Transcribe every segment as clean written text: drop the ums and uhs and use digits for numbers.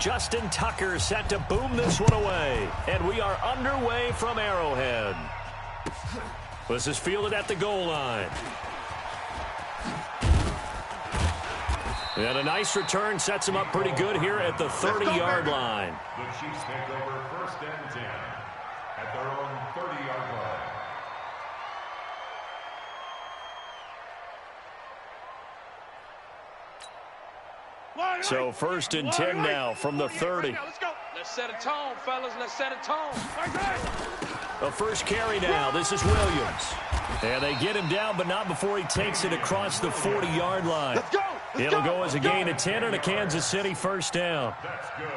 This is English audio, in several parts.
Justin Tucker set to boom this one away. And we are underway from Arrowhead. This is fielded at the goal line. And a nice return sets him up pretty good here at the 30-yard line. The Chiefs take over 1st and 10 at their own 30-yard line. So 1st and 10 now from the 30. Let's go. Let's set a tone, fellas. Let's set a tone. The first carry now. This is Williams. And they get him down, but not before he takes it across the 40-yard line. Let's go. It'll go as a gain of 10 and a Kansas City first down.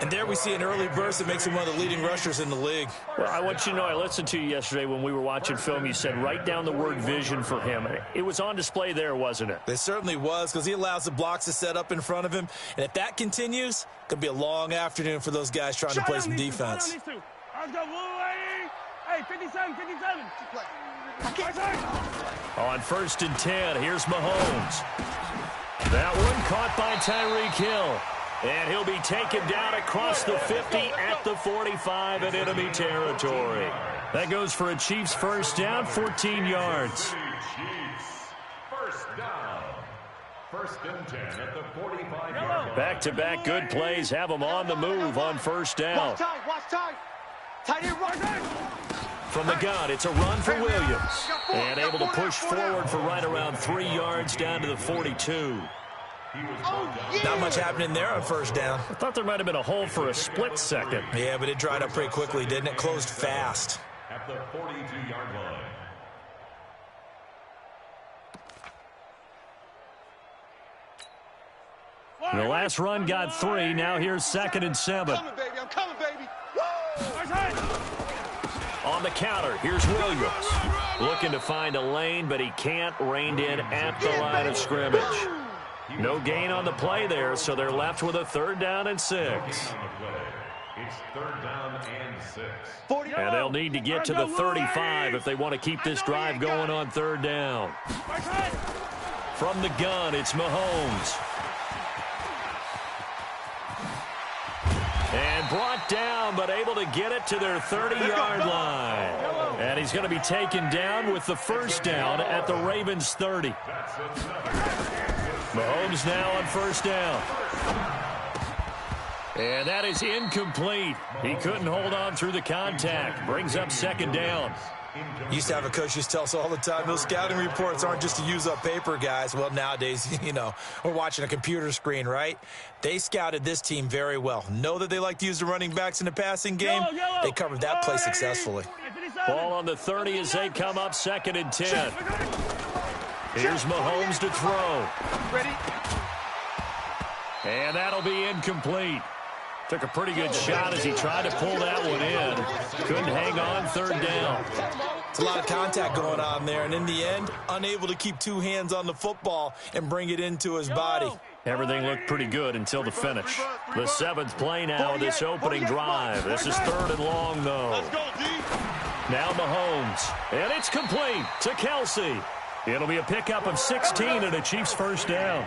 And there we see an early burst that makes him one of the leading rushers in the league. Well, I want you to know, I listened to you yesterday when we were watching film. You said write down the word vision for him. It was on display there, wasn't it? It certainly was, because he allows the blocks to set up in front of him. And if that continues, it could be a long afternoon for those guys trying to play some defense. Let's go. Hey, 57. On 1st and 10, here's Mahomes. That one caught by Tyreek Hill. And he'll be taken down across the 50 at the 45 in enemy territory. That goes for a Chiefs first down, 14 yards. Chiefs, first down. 1st and 10 at the 45-yard line. Back-to-back good plays have them on the move on first down. Watch tight. Tight end, right. From the gun, it's a run for Williams. And able to push forward for right around 3 yards down to the 42. Not much happening there on first down. I thought there might have been a hole for a split second. Yeah, but it dried up pretty quickly, didn't it? Closed fast. At the 42-yard line. The last run got 3. Now here's 2nd and 7. I'm coming, baby. On the counter, here's Williams. Looking to find a lane, but he can't. Reined in at the line of scrimmage. No gain on the play there, so they're left with a 3rd down and 6. It's 3rd down and 6. And they'll need to get to the 35 if they want to keep this drive going on 3rd down. From the gun, it's Mahomes. And brought down, but able to get it to their 30-yard line. And he's going to be taken down with the first down at the Ravens' 30. Mahomes now on first down. And that is incomplete. He couldn't hold on through the contact. Brings up 2nd down. Used to have a coach used to tell us all the time, those scouting reports aren't just to use up paper, guys. Well, nowadays, we're watching a computer screen, right? They scouted this team very well. Know that they like to use the running backs in the passing game. They covered that play successfully. Ball on the 30 as they come up 2nd and 10. Here's Mahomes to throw. Ready? And that'll be incomplete. Took a pretty good shot as he tried to pull that one in. Couldn't hang on 3rd down. It's a lot of contact going on there, and in the end, unable to keep 2 hands on the football and bring it into his body. Everything looked pretty good until the finish. The 7th play now of this opening drive. This is 3rd and long, though. Now Mahomes. And it's complete to Kelsey. It'll be a pickup of 16 and a Chiefs first down.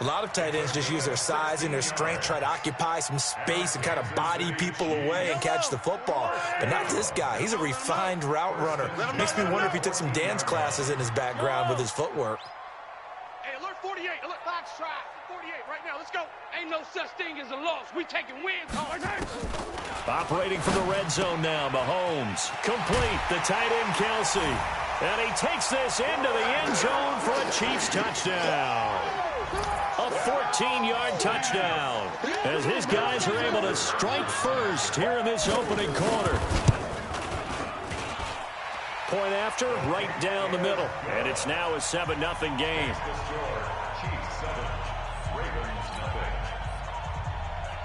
A lot of tight ends just use their size and their strength, try to occupy some space and kind of body people away and catch the football. But not this guy. He's a refined route runner. Makes me wonder if he took some dance classes in his background with his footwork. Hey, alert 48. Alert box try. 48 right now. Let's go. Ain't no such thing as a loss. We taking wins. Operating from the red zone now, Mahomes. Complete, the tight end Kelsey. And he takes this into the end zone for a Chiefs touchdown. A 14-yard touchdown as his guys are able to strike first here in this opening quarter. Point after, right down the middle. And it's now a 7-0 game. Chiefs 7, Ravens 0.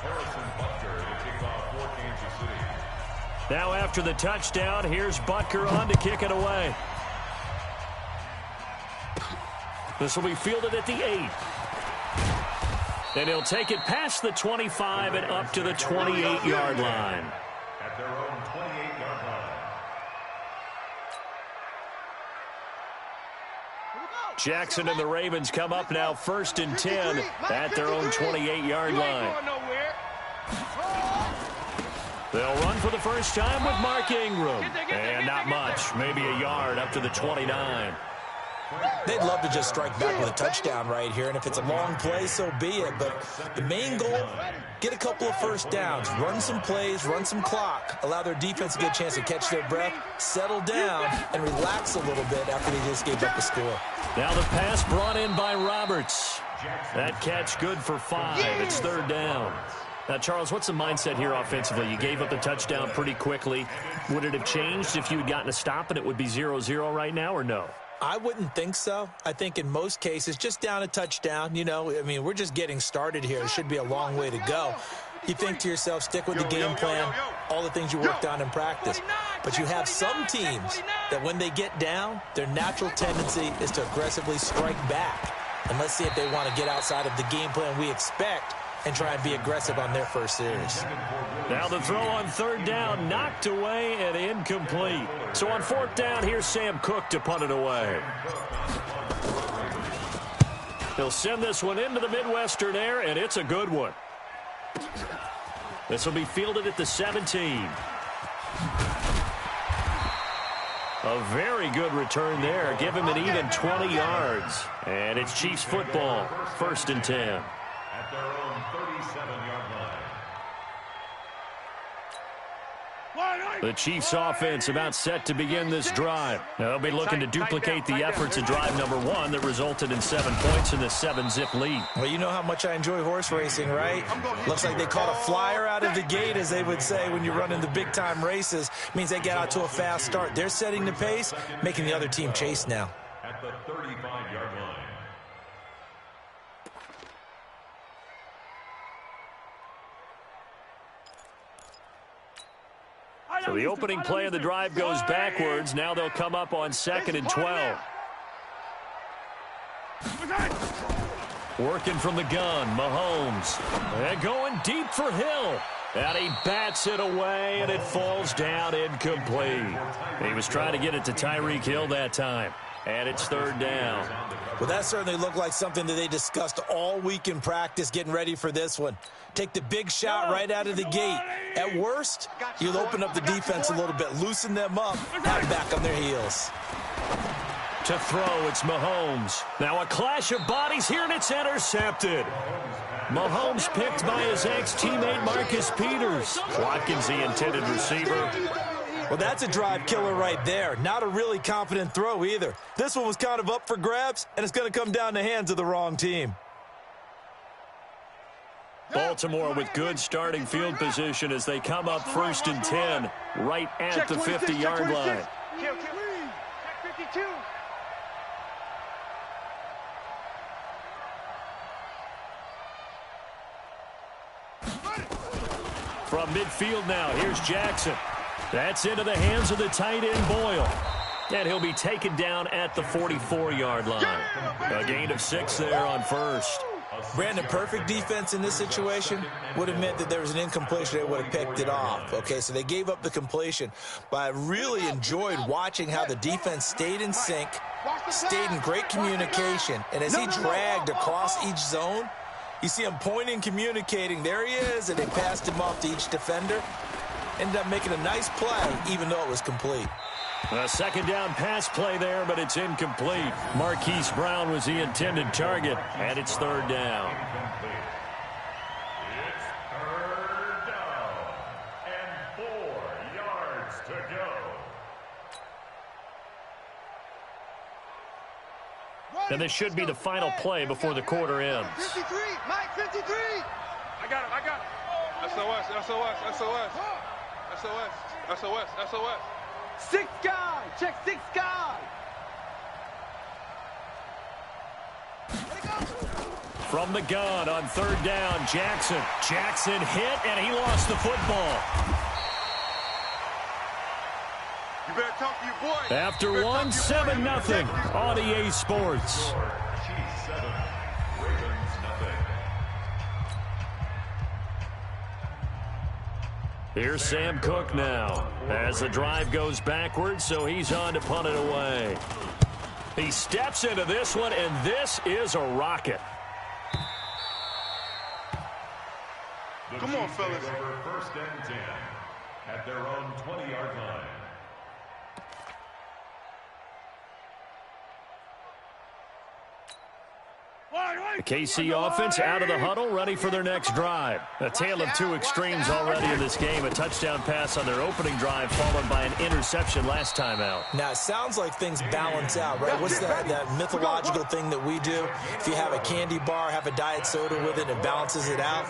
Harrison Butker to kick off for Kansas City. Now after the touchdown, here's Butker on to kick it away. This will be fielded at the 8. And he'll take it past the 25 and up to the 28-yard line. At their own 28-yard line. Jackson and the Ravens come up now 1st and 10 at their own 28-yard line. They'll run for the first time with Mark Ingram. And not much, maybe a yard up to the 29. They'd love to just strike back with a touchdown right here, and if it's a long play, so be it. But the main goal, get a couple of first downs, run some plays, run some clock, allow their defense to get a chance to catch their breath, settle down, and relax a little bit after they just gave up a score. Now the pass brought in by Roberts. That catch good for 5. It's third down. Now, Charles, what's the mindset here offensively? You gave up the touchdown pretty quickly. Would it have changed if you had gotten a stop and it would be 0-0 right now, or no? I wouldn't think so. I think in most cases, just down a touchdown, you know, I mean, we're just getting started here. It should be a long way to go. You think to yourself, stick with the game plan, all the things you worked on in practice. But you have some teams that when they get down, their natural tendency is to aggressively strike back. And let's see if they want to get outside of the game plan we expect and try and be aggressive on their first series. Now the throw on third down, knocked away and incomplete. So on fourth down, here's Sam Cook to punt it away. He'll send this one into the Midwestern air, and it's a good one. This will be fielded at the 17. A very good return there. Give him an even 20 yards. And it's Chiefs football, 1st and 10. At their own 37-yard line. The Chiefs offense about set to begin this drive. They'll be looking to duplicate the efforts of drive number 1 that resulted in 7 points in the 7-zip lead. Well, you know how much I enjoy horse racing, right? Looks like they caught a flyer out of the gate, as they would say when you're running the big-time races. Means they get out to a fast start. They're setting the pace, making the other team chase now. At the 35-yard line. So the opening play of the drive goes backwards. Now they'll come up on 2nd and 12. Working from the gun, Mahomes. And going deep for Hill. And he bats it away, and it falls down incomplete. He was trying to get it to Tyreek Hill that time. And it's third down. Well, that certainly looked like something that they discussed all week in practice, getting ready for this one. Take the big shot right out of the gate. At worst, you'll open up the defense a little bit, loosen them up, have them back on their heels. To throw, it's Mahomes. Now a clash of bodies here, and it's intercepted. Mahomes picked by his ex-teammate Marcus Peters. Watkins, the intended receiver. Well, that's a drive killer right there. Not a really confident throw either. This one was kind of up for grabs, and it's going to come down the hands of the wrong team. Baltimore with good starting field position as they come up 1st and 10 right at the 50-yard line. Check 52. From midfield now, here's Jackson. That's into the hands of the tight end, Boyle. And he'll be taken down at the 44-yard line. A gain of 6 there on first. Brandon, perfect defense in this situation would have meant that there was an incompletion. They would have picked it off. Okay, so they gave up the completion. But I really enjoyed watching how the defense stayed in sync, stayed in great communication. And as he dragged across each zone, you see him pointing, communicating. There he is, and they passed him off to each defender. Ended up making a nice play, even though it was complete. A second down pass play there, but it's incomplete. Marquise Brown was the intended target, and it's third down. It's third down and 4 yards to go. And this should be the final play before the quarter ends. 53, Mike, 53. I got it. SOS, SOS, SOS. SOS, SOS, SOS. 6 guy, check 6 guy. From the gun on third down, Jackson. Jackson hit, and he lost the football. You better talk to your boy. After one, 7-0 on EA Sports. Chiefs 7, Ravens nothing. Here's Sam Cook now as the drive goes backwards, so he's on to punt it away. He steps into this one, and this is a rocket. Come on, fellas. Over 1st and 10. at their own 20-yard line. The KC offense out of the huddle, ready for their next drive. A tale of two extremes already in this game. A touchdown pass on their opening drive, followed by an interception last time out. Now, it sounds like things balance out, right? What's that mythological thing that we do? If you have a candy bar, have a diet soda with it, it balances it out.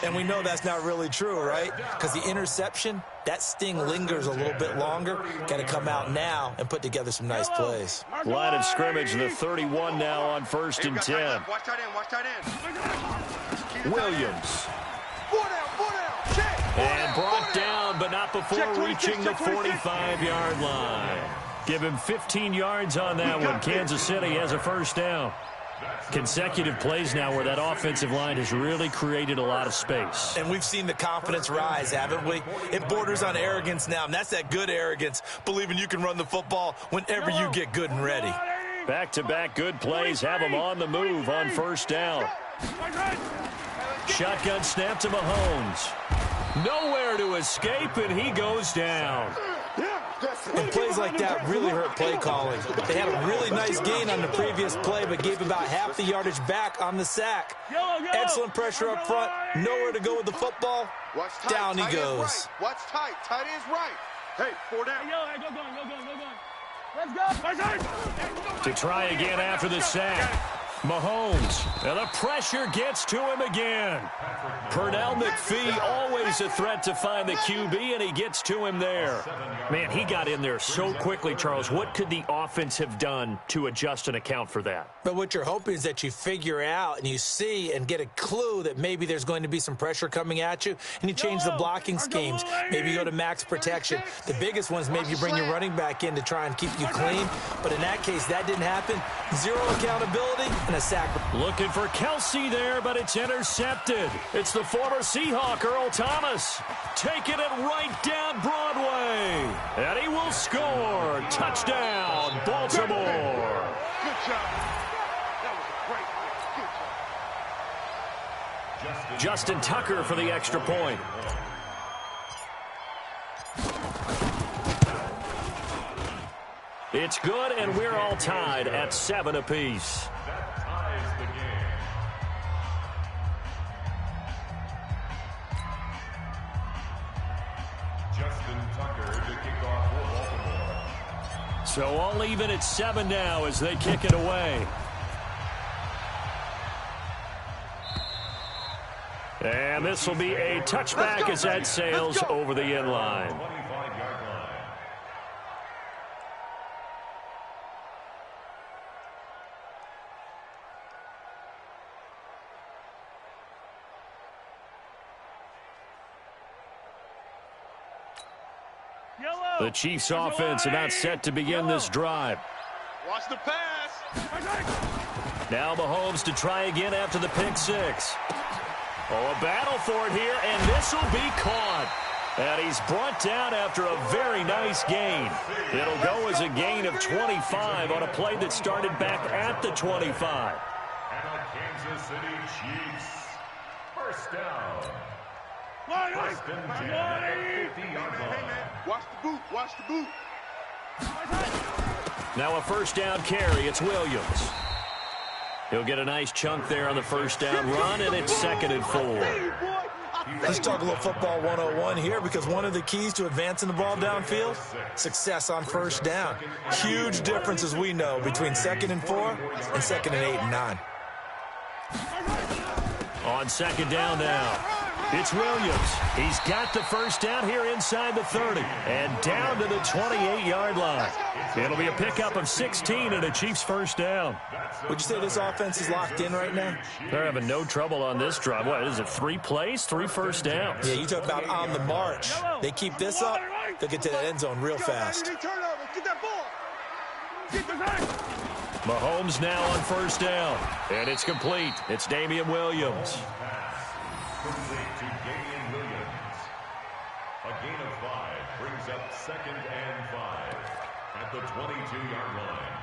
And we know that's not really true, right? Because the interception, that sting lingers a little bit longer. Got to come out now and put together some nice plays. Line of scrimmage, the 31 now on 1st and 10. Watch tight end, watch tight end. Williams. Four down, check. And brought down, but not before reaching the 45-yard line. Give him 15 yards on that one. Kansas City has a first down. Consecutive plays now where that offensive line has really created a lot of space. And we've seen the confidence rise, haven't we? It borders on arrogance now, and that's that good arrogance, believing you can run the football whenever you get good and ready. Back-to-back good plays have him on the move on first down. Shotgun snap to Mahomes. Nowhere to escape, and he goes down. And plays like that really hurt play calling. They had a really nice gain on the previous play, but gave about half the yardage back on the sack. Excellent pressure up front. Nowhere to go with the football. Down he goes. Watch tight. Tight is right. Hey, four down. Go going. Let's go. To try again after the sack. Mahomes, and the pressure gets to him again. Pernell McPhee, always a threat to find the QB, and he gets to him there. Man, he got in there so quickly, Charles. What could the offense have done to adjust and account for that? But what you're hoping is that you figure out and you see and get a clue that maybe there's going to be some pressure coming at you, and you change the blocking schemes. Maybe you go to max protection. The biggest one is maybe you bring your running back in to try and keep you clean. But in that case, that didn't happen. Zero accountability and a sack. Looking for Kelsey there, but it's intercepted. It's the former Seahawk, Earl Thomas, taking it right down Broadway. And he will score. Touchdown, Baltimore. Good job. That was a great play. Good job. Justin Tucker for the extra point. It's good, and we're all tied at 7 apiece. That ties the game. Justin Tucker to kick off for Baltimore. So all even at 7 now as they kick it away. And this will be a touchback as that sails over the end line. 25-yard line. The Chiefs offense are not set to begin this drive. Watch the pass. Now Mahomes to try again after the pick six. Oh, a battle for it here, and this will be caught. And he's brought down after a very nice gain. It'll go as a gain of 25 on a play that started back at the 25. And the Kansas City Chiefs. First down. First and 10 at the 50-yard line. Watch the boot. Watch the boot. Now a first down carry. It's Williams. He'll get a nice chunk there on the first down run, and it's 2nd and 4. Let's talk a little football 101 here, because one of the keys to advancing the ball downfield, success on first down. Huge difference, as we know, between 2nd and 4 and 2nd and 8 and 9. On 2nd down now, it's Williams. He's got the first down here inside the 30 and down to the 28-yard line. It'll be a pickup of 16 and a Chiefs first down. Would you say this offense is locked in right now? They're having no trouble on this drive. What is it, 3 plays, 3 first downs? Yeah, you talk about on the march. They keep this up, they'll get to that end zone real fast. Get that ball. Get the Mahomes now on first down, and it's complete. It's Damian Williams. Complete to Damian Williams. A gain of 5 brings up 2nd and 5 at the 22-yard line.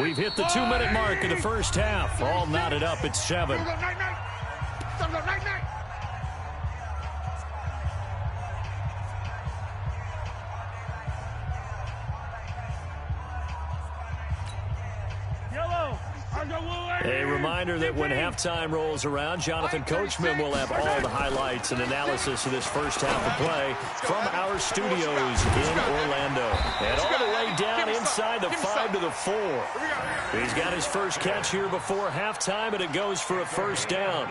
We've hit the 2-minute mark of the first half. All knotted up at 7. A reminder that when halftime rolls around, Jonathan Coachman will have all the highlights and analysis of this first half of play from our studios in Orlando. And all the way down inside the 5 to the 4. He's got his first catch here before halftime, and it goes for a first down.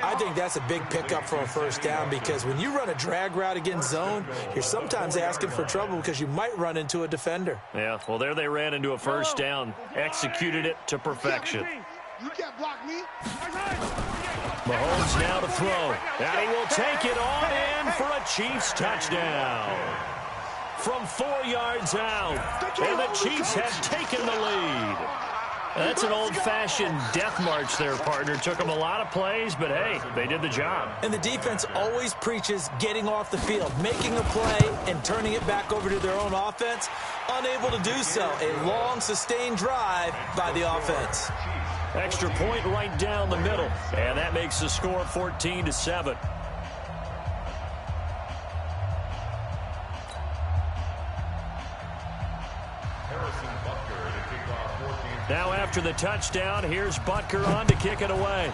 I think that's a big pickup for a first down, because when you run a drag route against zone, you're sometimes asking for trouble because you might run into a defender. Yeah, well, there they ran into a first down. Executed it to perfection. You can't block me. Mahomes now to throw. And he will take it on in for a Chiefs touchdown. From 4 yards out. And the Chiefs have taken the lead. That's an old-fashioned death march there, partner. Took them a lot of plays, but, hey, they did the job. And the defense always preaches getting off the field, making a play, and turning it back over to their own offense. Unable to do so. A long, sustained drive by the offense. Extra point right down the middle. And that makes the score 14-7. Now after the touchdown, here's Butker on to kick it away.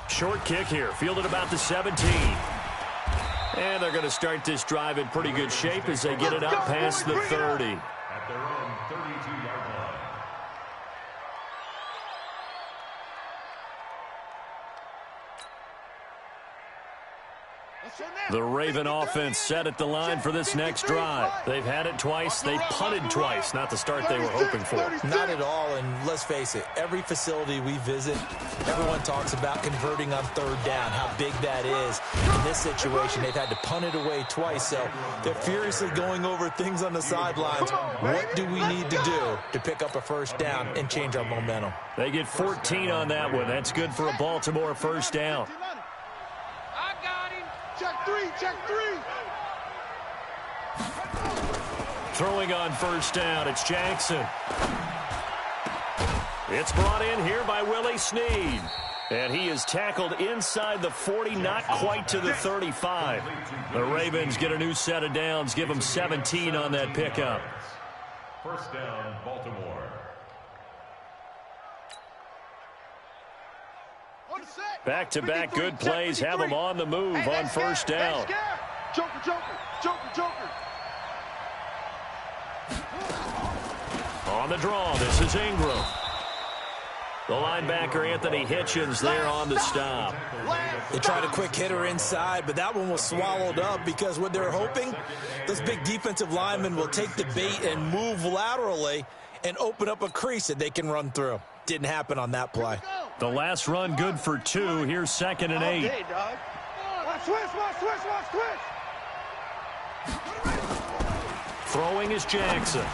Short kick here, fielded about the 17. And they're going to start this drive in pretty good shape as they get it up past the 30. At their own 32-yard line. The Raven offense set at the line for this next drive. They've had it twice. They've punted twice. Not the start they were hoping for. Not at all, and let's face it, every facility we visit, everyone talks about converting on third down, how big that is. In this situation, they've had to punt it away twice, so they're furiously going over things on the sidelines. What do we need to do to pick up a first down and change our momentum? They get 14 on that one. That's good for a Baltimore first down. Check three. Throwing on first down, it's Jackson. It's brought in here by Willie Snead. And he is tackled inside the 40, not quite to the 35. The Ravens get a new set of downs, give them 17 on that pickup. First down, Baltimore. Back-to-back good plays have them on the move on first down. Joker. On the draw, this is Ingram. The linebacker, Anthony Hitchens, there on the stop. They tried a quick hitter inside, but that one was swallowed up because what they're hoping, those big defensive linemen will take the bait and move laterally and open up a crease that they can run through. Didn't happen on that play. The last run good for 2. Here's 2nd and 8. Okay, dog. Switch. Throwing is Jackson.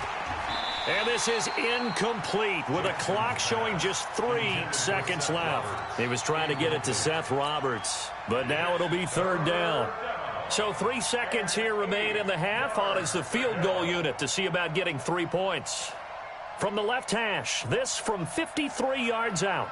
And this is incomplete with a clock showing just 3 seconds left. He was trying to get it to Seth Roberts, but now it'll be third down. So 3 seconds here remain in the half. On is the field goal unit to see about getting 3 points. From the left hash, this from 53 yards out.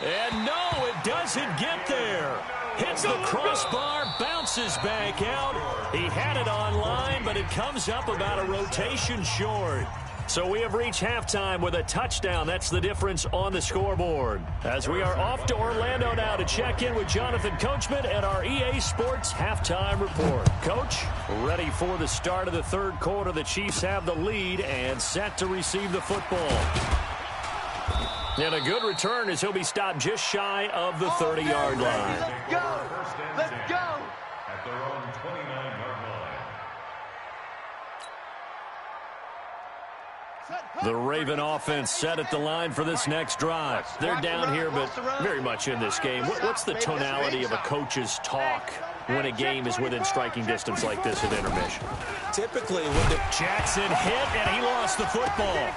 And no, it doesn't get there. Hits the crossbar, bounces back out. He had it on line, but it comes up about a rotation short. So we have reached halftime with a touchdown. That's the difference on the scoreboard. As we are off to Orlando now to check in with Jonathan Coachman and our EA Sports halftime report. Coach, ready for the start of the third quarter. The Chiefs have the lead and set to receive the football. And a good return as he'll be stopped just shy of the 30-yard line. Let's go. At their own 29-yard line. The Raven offense set at the line for this next drive. They're down here, but very much in this game. What's the tonality of a coach's talk when a game is within striking distance like this at intermission? Typically, when the Jackson hit, and he lost the football.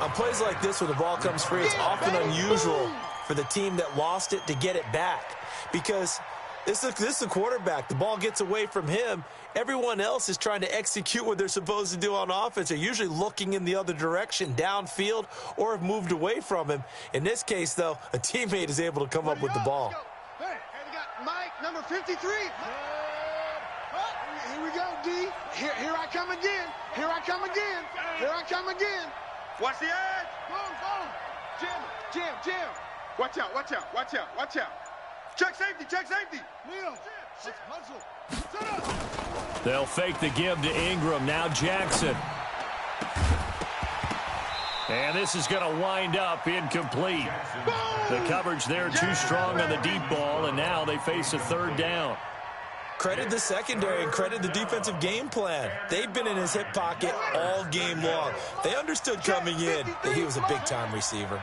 on plays like this where the ball comes free, it's often unusual for the team that lost it to get it back, because This is the quarterback. The ball gets away from him. Everyone else is trying to execute what they're supposed to do on offense. They're usually looking in the other direction, downfield, or have moved away from him. In this case, though, a teammate is able to come up with the ball. Hey, we got Mike, number 53. Here we go, D. Here I come again. Here I come again. Here I come again. Watch the edge. Boom. Jim. Watch out, watch out, watch out, watch out. Check safety, check safety. Neil, hustle. Set up. They'll fake the give to Ingram. Now Jackson. And this is going to wind up incomplete. The coverage there too strong on the deep ball, and now they face a third down. Credit the secondary and credit the defensive game plan. They've been in his hip pocket all game long. They understood coming in that he was a big-time receiver.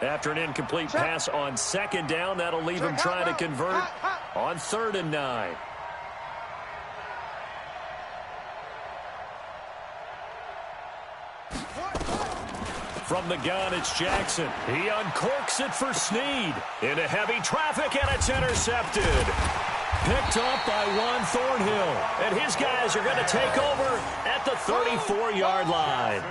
After an incomplete pass on second down, that'll leave him trying to convert on 3rd and 9. From the gun, it's Jackson. He uncorks it for Snead. Into heavy traffic, and it's intercepted. Picked up by Juan Thornhill. And his guys are going to take over at the 34-yard line.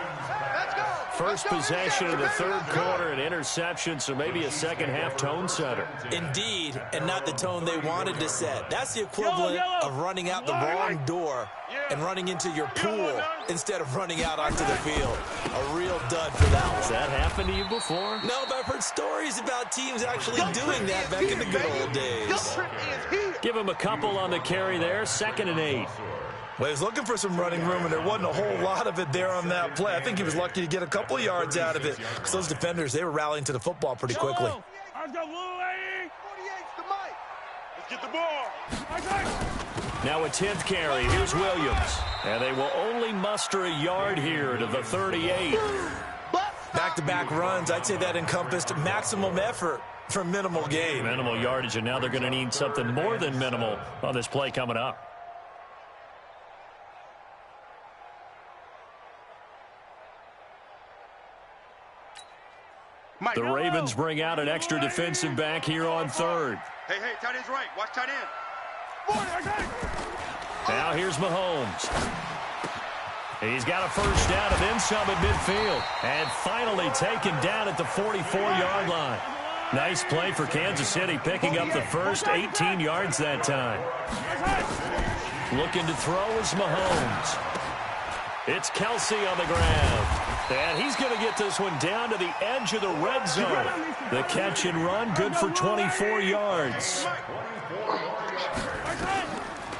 First possession of the third quarter, an interception, so maybe a second-half tone setter. Indeed, and not the tone they wanted to set. That's the equivalent of running out the wrong door and running into your pool instead of running out onto the field. A real dud for that one. Has that happened to you before? No, but I've heard stories about teams actually doing that back in the good old days. Give him a couple on the carry there, 2nd and 8. Well, he was looking for some running room, and there wasn't a whole lot of it there on that play. I think he was lucky to get a couple of yards out of it, because those defenders, they were rallying to the football pretty quickly. Let's go, Blue Lady. 48's the Mike. Let's get the ball. Now a 10th carry. Here's Williams. And they will only muster a yard here to the 38. Back-to-back runs, I'd say that encompassed maximum effort for minimal gain. Minimal yardage, and now they're going to need something more than minimal on this play coming up. The Ravens bring out an extra defensive back here on 3rd. Hey, tight end's right. Watch tight end. Now here's Mahomes. He's got a first down and then some at midfield. And finally taken down at the 44-yard line. Nice play for Kansas City, picking up the first 18 yards that time. Looking to throw is Mahomes. It's Kelsey on the ground. And he's going to get this one down to the edge of the red zone. The catch and run, good for 24 yards.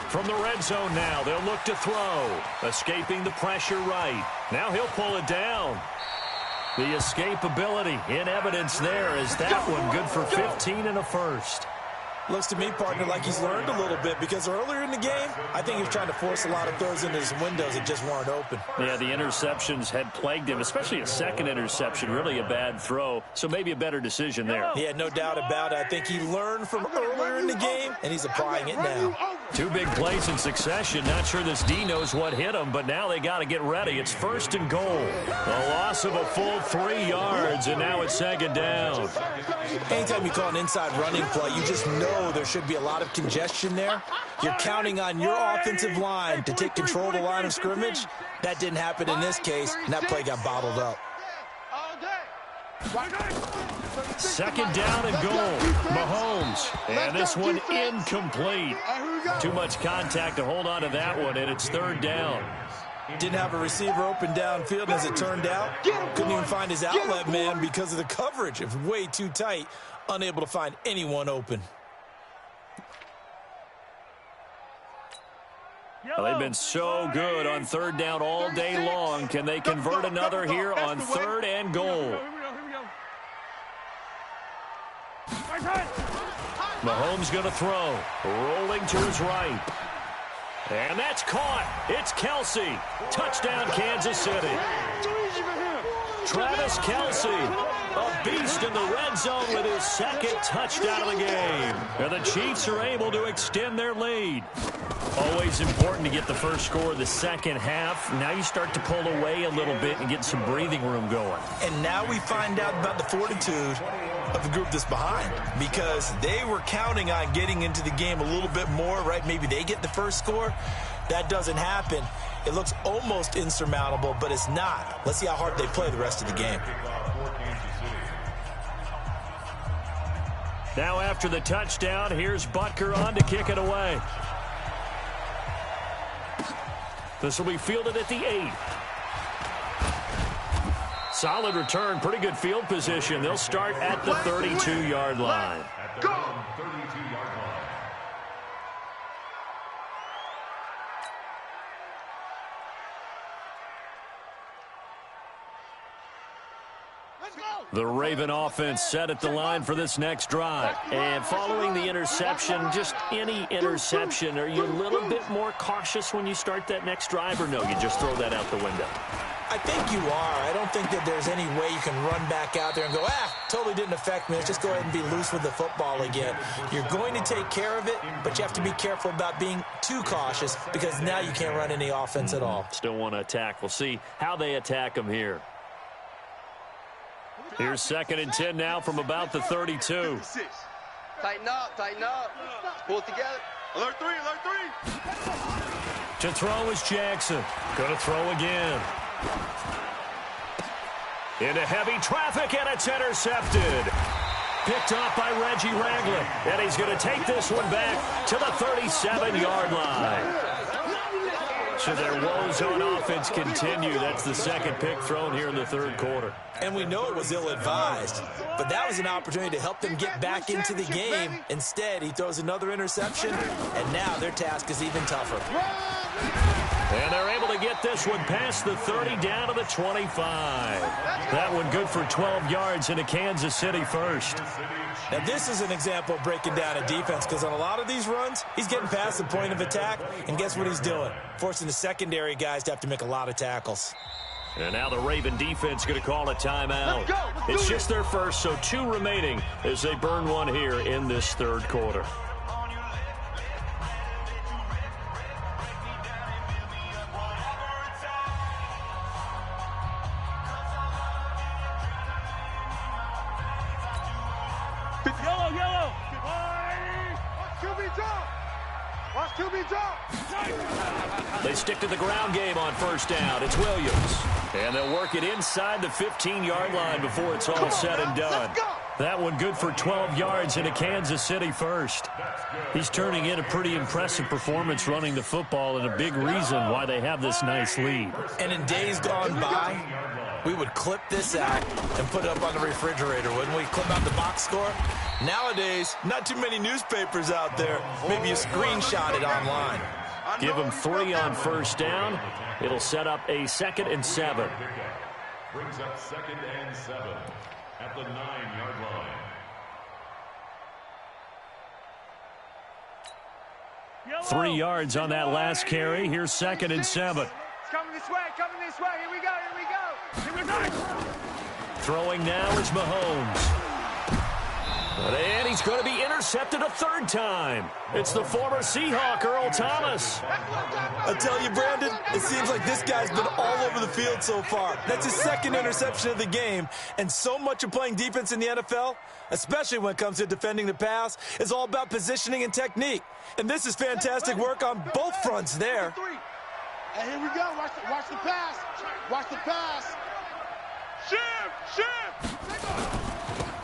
From the red zone now, they'll look to throw. Escaping the pressure right. Now he'll pull it down. The escapability in evidence there is that one good for 15 and a first. Looks to me, partner, like he's learned a little bit, because earlier in the game, I think he was trying to force a lot of throws into his windows that just weren't open. Yeah, the interceptions had plagued him, especially a second interception, really a bad throw, so maybe a better decision there. Yeah, no doubt about it. I think he learned from earlier in the game, and he's applying it now. 2 big plays in succession. Not sure this D knows what hit him, but now they got to get ready. It's 1st and goal. A loss of a full 3 yards, and now it's 2nd down. Anytime you call an inside running play, you just know there should be a lot of congestion there. You're counting on your offensive line to take control of the line of scrimmage. That didn't happen in this case, and that play got bottled up. 2nd down and goal. Mahomes. And this one incomplete. Too much contact to hold on to that one, and it's 3rd down. Didn't have a receiver open downfield, and as it turned out, couldn't even find his outlet man because of the coverage. It was way too tight, unable to find anyone open. Well, they've been so good on 3rd down all day long. Can they convert another here on 3rd and goal? Mahomes going to throw. Rolling to his right. And that's caught. It's Kelsey. Touchdown, Kansas City. Travis Kelsey, a beast in the red zone with his 2nd touchdown of the game. And the Chiefs are able to extend their lead. Always important to get the first score of the second half. Now you start to pull away a little bit and get some breathing room going. And now we find out about the fortitude of the group that's behind because they were counting on getting into the game a little bit more, right? Maybe they get the first score. That doesn't happen. It looks almost insurmountable, but it's not. Let's see how hard they play the rest of the game. Now after the touchdown, here's Butker on to kick it away. This will be fielded at the 8. Solid return, pretty good field position. They'll start at the 32-yard line. Go! 32-yard line. The Raven offense set at the line for this next drive. And following the interception, just any interception, are you a little bit more cautious when you start that next drive, or no, you just throw that out the window? I think you are. I don't think that there's any way you can run back out there and go, totally didn't affect me. Let's just go ahead and be loose with the football again. You're going to take care of it, but you have to be careful about being too cautious because now you can't run any offense at all. Still want to attack. We'll see how they attack them here. Here's 2nd and 10 now from about the 32. Tighten up, pull it together. Alert 3, alert 3. To throw is Jackson. Going to throw again. Into heavy traffic, and it's intercepted. Picked off by Reggie Ragland. And he's going to take this one back to the 37-yard line. So their woes on offense continue. That's the second pick thrown here in the third quarter. And we know it was ill-advised, but that was an opportunity to help them get back into the game. Instead, he throws another interception, and now their task is even tougher. And they're able to get this one past the 30 down to the 25. That one good for 12 yards into Kansas City first. Now, this is an example of breaking down a defense because on a lot of these runs, he's getting past the point of attack, and guess what he's doing? Forcing the secondary guys to have to make a lot of tackles. And now the Raven defense going to call a timeout. It's just their first, so 2 remaining as they burn one here in this third quarter. Yellow. Watch QB drop. They stick to the ground game on first down. It's Williams. And they'll work it inside the 15-yard line before it's all said and done. That one good for 12 yards into Kansas City first. He's turning in a pretty impressive performance running the football and a big reason why they have this nice lead. And in days gone by, we would clip this out and put it up on the refrigerator, wouldn't we? Clip out the box score. Nowadays, not too many newspapers out there. Maybe you screenshot it online. Give them 3 on first down. It'll set up a 2nd and 7. Brings up 2nd and 7 at the 9-yard line. Yellow. 3 yards on that last carry. Here's 2nd and 7. It's coming this way, Here we go. Throwing now is Mahomes. And he's going to be intercepted a 3rd time. It's the former Seahawk, Earl Thomas. I tell you, Brandon, it seems like this guy's been all over the field so far. That's his 2nd interception of the game. And so much of playing defense in the NFL, especially when it comes to defending the pass, is all about positioning and technique. And this is fantastic work on both fronts there. And here we go. Watch the pass. Watch the pass. Shift.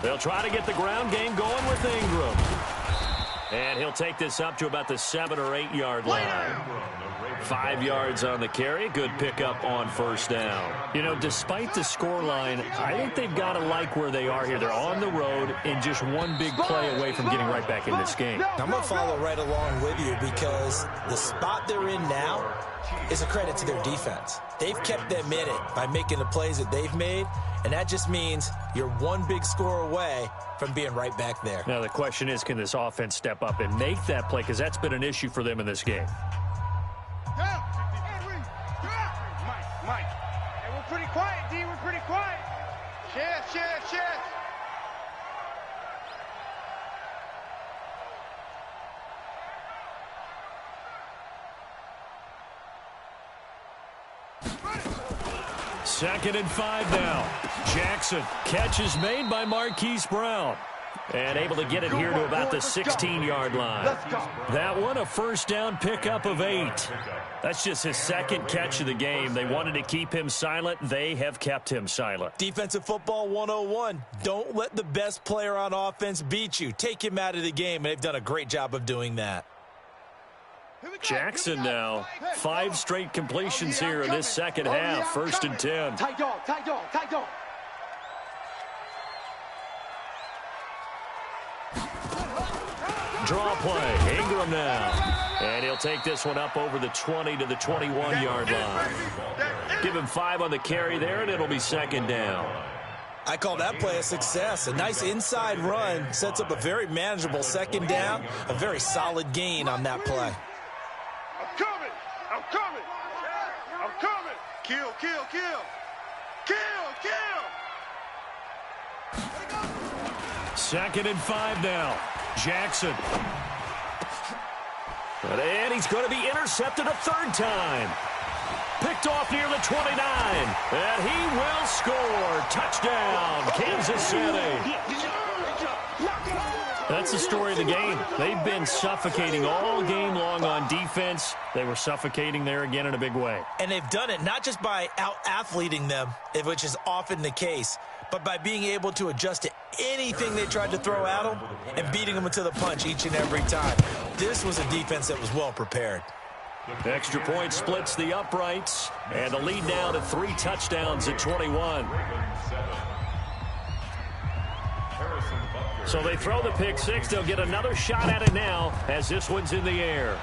They'll try to get the ground game going with Ingram. And he'll take this up to about the 7 or 8 yard line. 5 yards on the carry. Good pickup on first down. You know, despite the scoreline, I think they've got to like where they are here. They're on the road and just one big play away from getting right back in this game. I'm going to follow right along with you because the spot they're in now is a credit to their defense. They've kept them in it by making the plays that they've made, and that just means you're one big score away from being right back there. Now, the question is, can this offense step up and make that play? Because that's been an issue for them in this game. Mike. Hey, we're pretty quiet, D. We're pretty quiet. Shift. 2nd and 5 now. Jackson. Catch is made by Marquise Brown. And able to get it here to about the 16-yard line. That one, a first down pickup of 8. That's just his 2nd catch of the game. They wanted to keep him silent. They have kept him silent. Defensive football 101. Don't let the best player on offense beat you. Take him out of the game, and they've done a great job of doing that. Jackson now. 5 straight completions here in this second half. 1st and 10. Tight dog, tight dog, tight dog. Draw play. Ingram now. And he'll take this one up over the 20 to the 21-yard line. Give him 5 on the carry there, and it'll be 2nd down. I call that play a success. A nice inside run sets up a very manageable 2nd down. A very solid gain on that play. I'm coming. I'm coming. I'm coming. Kill, kill, kill. Kill, kill. 2nd and 5 now. Jackson. And he's going to be intercepted a 3rd time. Picked off near the 29. And he will score. Touchdown, Kansas City. That's the story of the game. They've been suffocating all game long on defense. They were suffocating there again in a big way. And they've done it not just by out-athleting them, which is often the case, but by being able to adjust to anything they tried to throw at them and beating them to the punch each and every time. This was a defense that was well prepared. Extra point splits the uprights, and the lead now to 3 touchdowns at 21. So they throw the pick 6. They'll get another shot at it now as this one's in the air.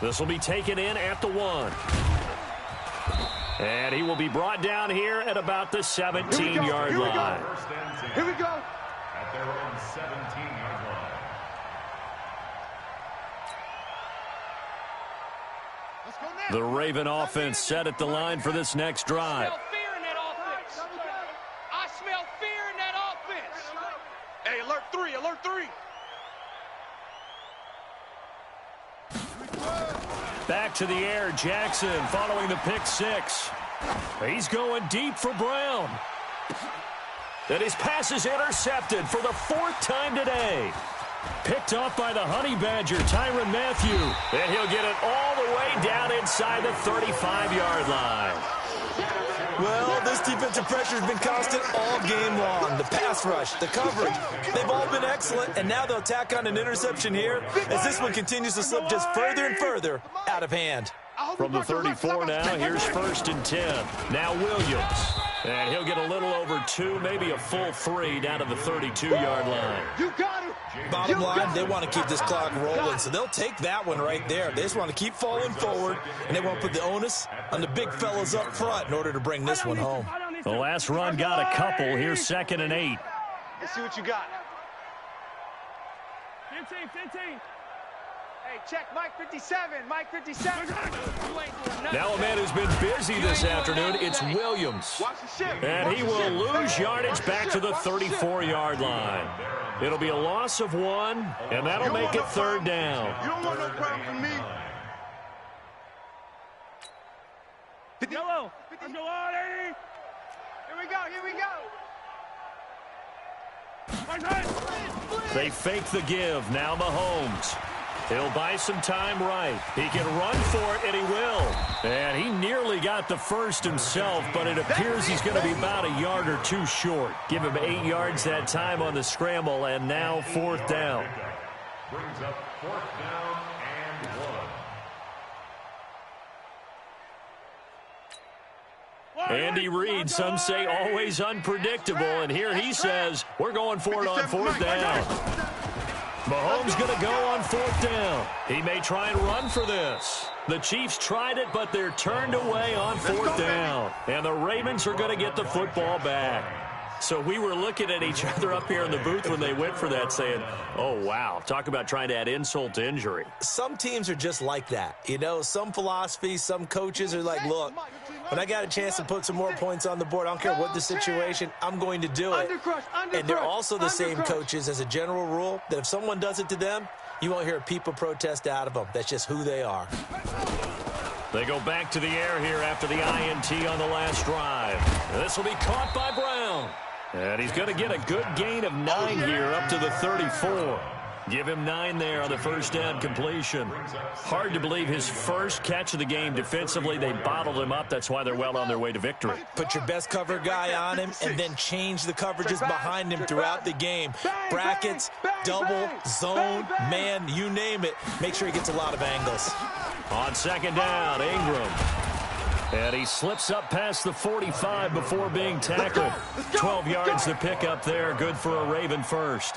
This will be taken in at the 1. And he will be brought down here at about the 17-yard line. Here we go. At their own 17-yard line. Let's go now. The Raven offense set at the line for this next drive. I smell fear in that offense. I smell fear in that offense. Hey, alert 3, alert 3. Back to the air, Jackson following the pick 6. He's going deep for Brown. And his pass is intercepted for the 4th time today. Picked off by the Honey Badger, Tyrann Mathieu. And he'll get it all the way down inside the 35-yard line. Well, this defensive pressure has been constant all game long. The pass rush, the coverage, they've all been excellent, and now they'll tack on an interception here as this one continues to slip just further and further out of hand. From the 34 now, here's 1st and 10. Now Williams. And he'll get a little over 2, maybe a full 3 down to the 32-yard line. You got it. Bottom line, they want to keep this clock rolling, so they'll take that one right there. They just want to keep falling forward, and they want to put the onus on the big fellas up front in order to bring this one home. The last run got a couple. Here's 2nd and 8. Let's see what you got. 15. Hey, check Mike 57. Mike 57. Now a man who's been busy this afternoon, it's Williams. Watch the ship. And he will lose yardage back to the 34-yard line. It'll be a loss of 1, and that'll make it 3rd down. You don't want no problem from me. Yellow. Let's go, Artie. Here we go. They fake the give. Now Mahomes. He'll buy some time right. He can run for it, and he will. And he nearly got the first himself, but it appears he's going to be about a yard or 2 short. Give him 8 yards that time on the scramble, and now 4th down. Brings up 4th down and 1. Andy Reid, some say always unpredictable, and here he says, we're going for it on 4th down. Mahomes going to go on 4th down. He may try and run for this. The Chiefs tried it, but they're turned away on 4th down. And the Ravens are going to get the football back. So we were looking at each other up here in the booth when they went for that saying, oh, wow, talk about trying to add insult to injury. Some teams are just like that. You know, some philosophies, some coaches are like, look, when I got a chance to put some more points on the board, I don't care what the situation, I'm going to do it. And they're also the same coaches as a general rule that if someone does it to them, you won't hear a people protest out of them. That's just who they are. They go back to the air here after the INT on the last drive. This will be caught by Brown. And he's going to get a good gain of 9 here up to the 34. Give him 9 there on the first down completion. Hard to believe his first catch of the game defensively. They bottled him up. That's why they're well on their way to victory. Put your best cover guy on him and then change the coverages behind him throughout the game. Brackets, double, zone, man, you name it. Make sure he gets a lot of angles. On second down, Ingram. And he slips up past the 45 before being tackled. 12 yards to pick up there. Good for a Raven first.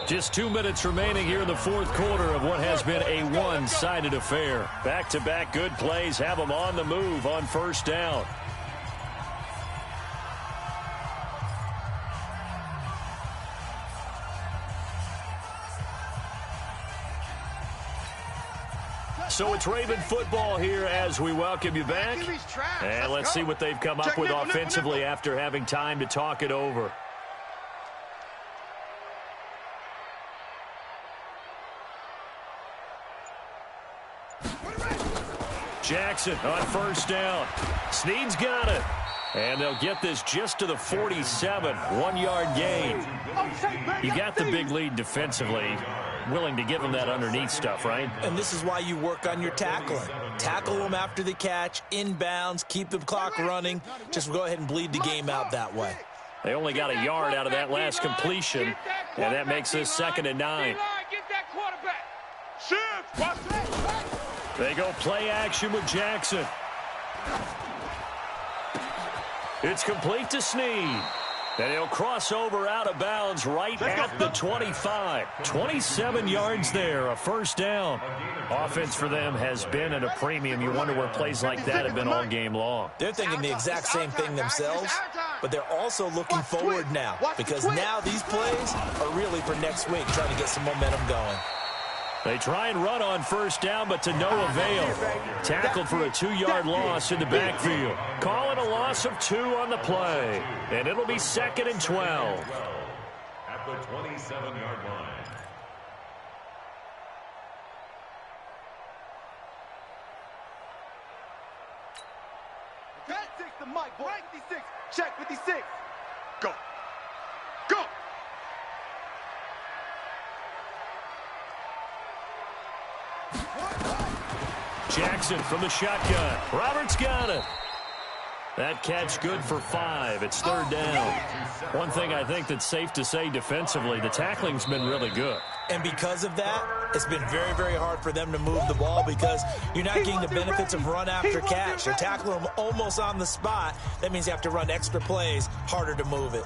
Just 2 minutes remaining here in the fourth quarter of what has been a one-sided affair. Back-to-back good plays have them on the move on first down. So it's Raven football here as we welcome you back. And let's see what they've come up with offensively after having time to talk it over. Jackson on first down. Snead's got it. And they'll get this just to the 47. 1-yard gain. You got the big lead defensively. Willing to give them that underneath stuff, right? And this is why you work on your tackling. Tackle them after the catch, inbounds, keep the clock running. Just go ahead and bleed the game out that way. They only got a yard out of that last completion, and that makes this 2nd and 9. They go play action with Jackson. It's complete to Snead. And he'll cross over out of bounds right at the 25. 27 yards there, a first down. Offense for them has been at a premium. You wonder where plays like that have been all game long. They're thinking the exact same thing themselves, but they're also looking forward now because now these plays are really for next week, trying to get some momentum going. They try and run on first down, but to no avail. Tackled for a 2-yard loss in the backfield. Call it a loss of 2 on the play. And it'll be 2nd and 12. At the 27-yard line. Take the mic, boy. 56. Check 56. Go. Go. Jackson from the shotgun. Roberts got it. That catch good for 5. It's 3rd down. One thing I think that's safe to say defensively, the tackling's been really good. And because of that, it's been very, very hard for them to move the ball because you're not getting the benefits of run after catch. They're tackling them almost on the spot. That means you have to run extra plays, harder to move it.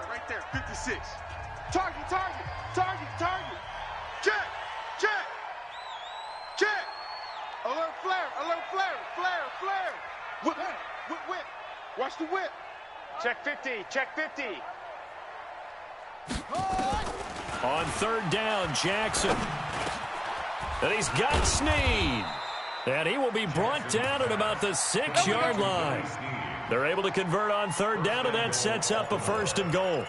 Right there, 56. Target, target, target, target. Check, check, check. Alert flare, alert flare, flare, flare. Whip, whip, whip. Watch the whip. Check 50, check 50. On 3rd down, Jackson. And he's got Snead. And he will be brought down at about the 6-yard line. They're able to convert on 3rd down, and that sets up a 1st and goal.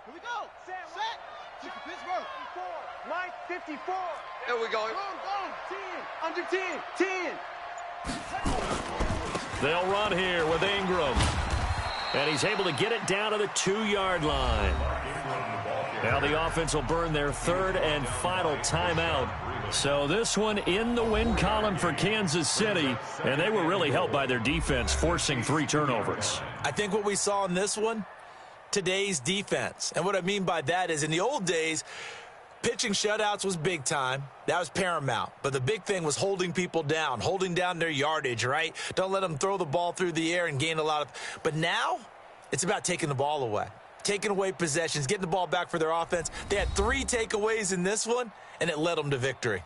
Here we go. Set. Check the Pittsburgh. 54. Mike, 54. There we go. 10. Under 10. 10. They'll run here with Ingram. And he's able to get it down to the 2-yard line. Now the offense will burn their 3rd and final timeout. So this one in the win column for Kansas City. And they were really helped by their defense, forcing 3 turnovers. I think what we saw in this one, today's defense. And what I mean by that is in the old days, pitching shutouts was big time. That was paramount. But the big thing was holding people down, holding down their yardage, right? Don't let them throw the ball through the air and gain a lot of. But now it's about taking the ball away, taking away possessions, getting the ball back for their offense. They had 3 takeaways in this one, and it led them to victory.